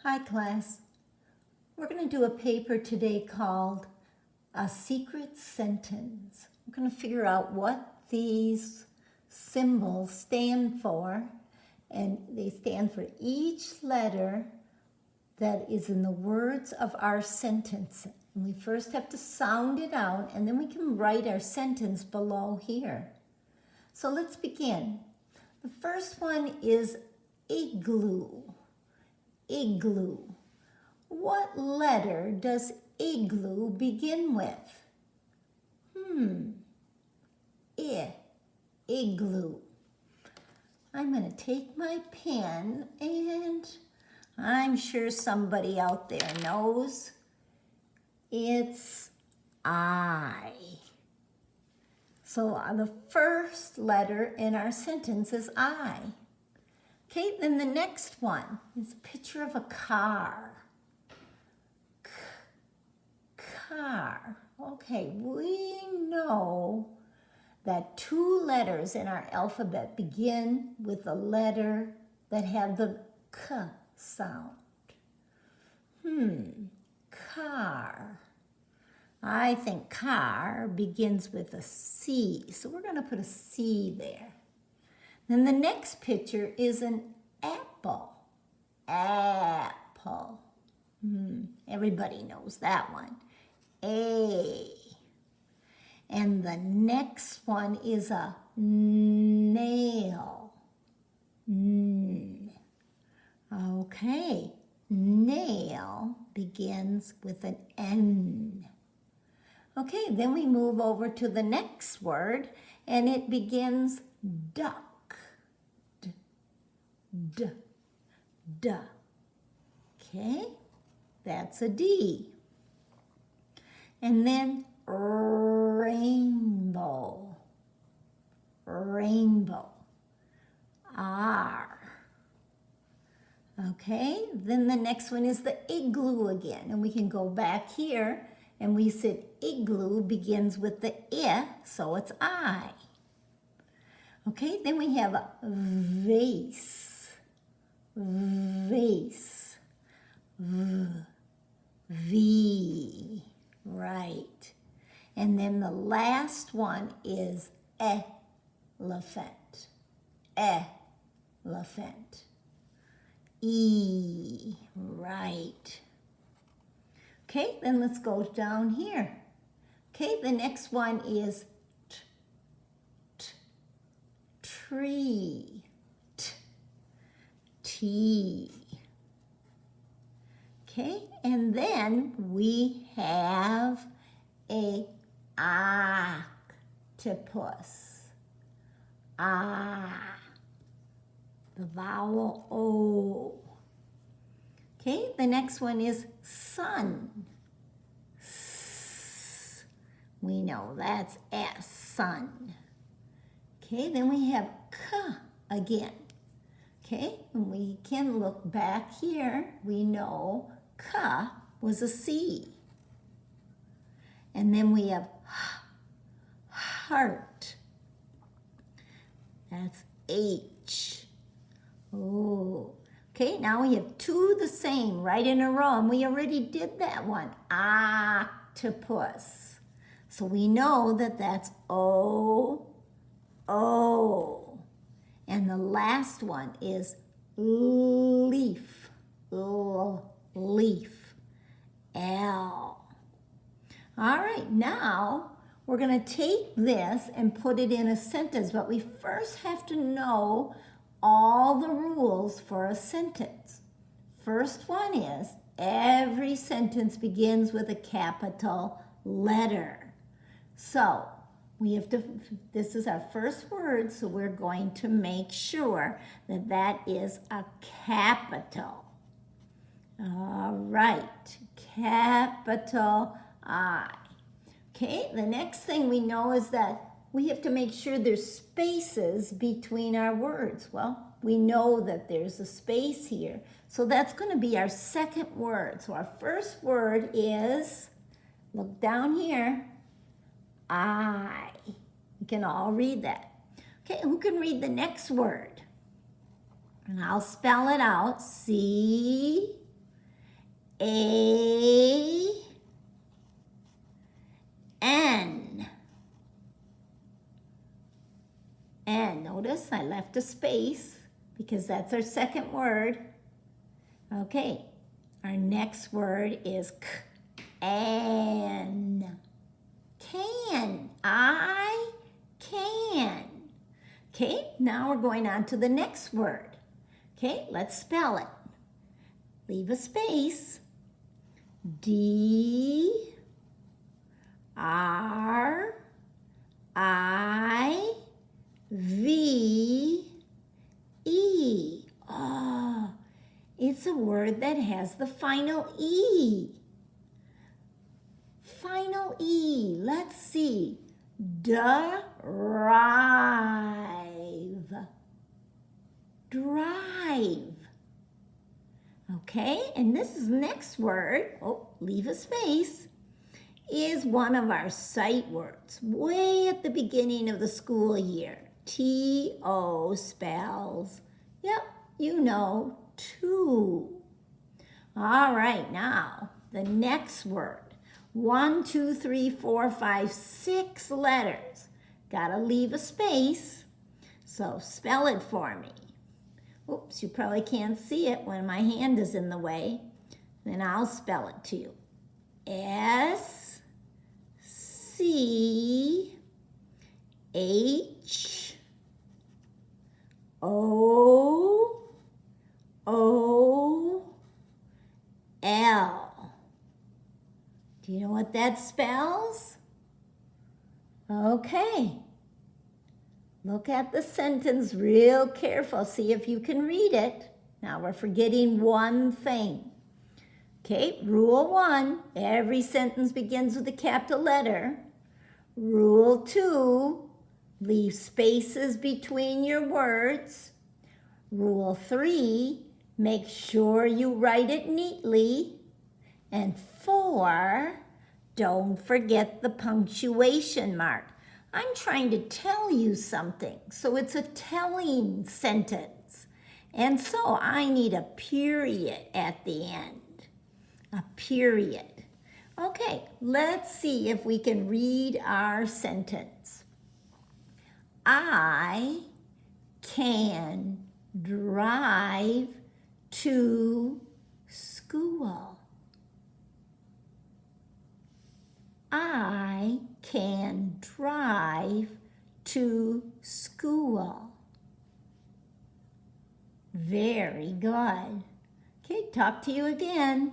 Hi class. We're going to do a paper today called A Secret Sentence. We're going to figure out what these symbols stand for, and they stand for each letter that is in the words of our sentence. And we first have to sound it out, and then we can write our sentence below here. So let's begin. The first one is igloo. Igloo. What letter does igloo begin with? Igloo. I'm going to take my pen, and I'm sure somebody out there knows. It's I. So the first letter in our sentence is I. Okay, then the next one is a picture of a car. Car. Okay, we know that two letters in our alphabet begin with a letter that have the K sound. Car. I think car begins with a C, so we're going to put a C there. Then the next picture is an apple. Apple. Everybody knows that one. A. And the next one is a nail. Okay. Nail begins with an N. Okay, then we move over to the next word, and it begins duck. D. Okay, that's a D. And then rainbow. Rainbow. R. Okay, then the next one is the igloo again. And we can go back here, and we said igloo begins with the I, so it's I. Okay, then we have a vase. Vase. V. Right. And then the last one is elephant. Elephant. E. Right. Okay, then let's go down here. Okay, the next one is tree. T. Okay, and then we have a octopus. The vowel O. Okay, the next one is sun. S. We know that's S, sun. Okay, then we have K again. Okay, and we can look back here. We know K was a C. And then we have heart. That's H. Oh. Okay, now we have two the same right in a row, and we already did that one. Octopus. So we know that that's O, O. And the last one is leaf. Leaf. L. All right, now we're going to take this and put it in a sentence, but we first have to know all the rules for a sentence. First one is every sentence begins with a capital letter. So we have to, this is our first word, so we're going to make sure that that is a capital. All right, capital I. Okay, the next thing we know is that we have to make sure there's spaces between our words. Well, we know that there's a space here. So that's going to be our second word. So our first word is, look down here, I. You can all read that. Okay, who can read the next word? And I'll spell it out. C-I-T-I. A-N. And notice I left a space because that's our second word. Okay, our next word is can. Can. I can. Okay, now we're going on to the next word. Okay, let's spell it. Leave a space. D-R-I-V-E. Oh, it's a word that has the final E. Final E. Let's see. Drive. Drive. Okay, and this is next word, leave a space, is one of our sight words, way at the beginning of the school year. T-O spells, yep, you know, two. All right, now, the next word. 1, 2, 3, 4, 5, 6 letters. Gotta leave a space, so spell it for me. Oops, you probably can't see it when my hand is in the way. Then I'll spell it to you. S-C-H-O-O-L. Do you know what that spells? Okay. Look at the sentence real careful. See if you can read it. Now we're forgetting one thing. Okay, rule 1, every sentence begins with a capital letter. Rule 2, leave spaces between your words. Rule 3, make sure you write it neatly. And 4, don't forget the punctuation mark. I'm trying to tell you something, so it's a telling sentence. And so I need a period at the end. A period. Okay, let's see if we can read our sentence. I can drive to school. I can drive to school. Very good. Okay, talk to you again.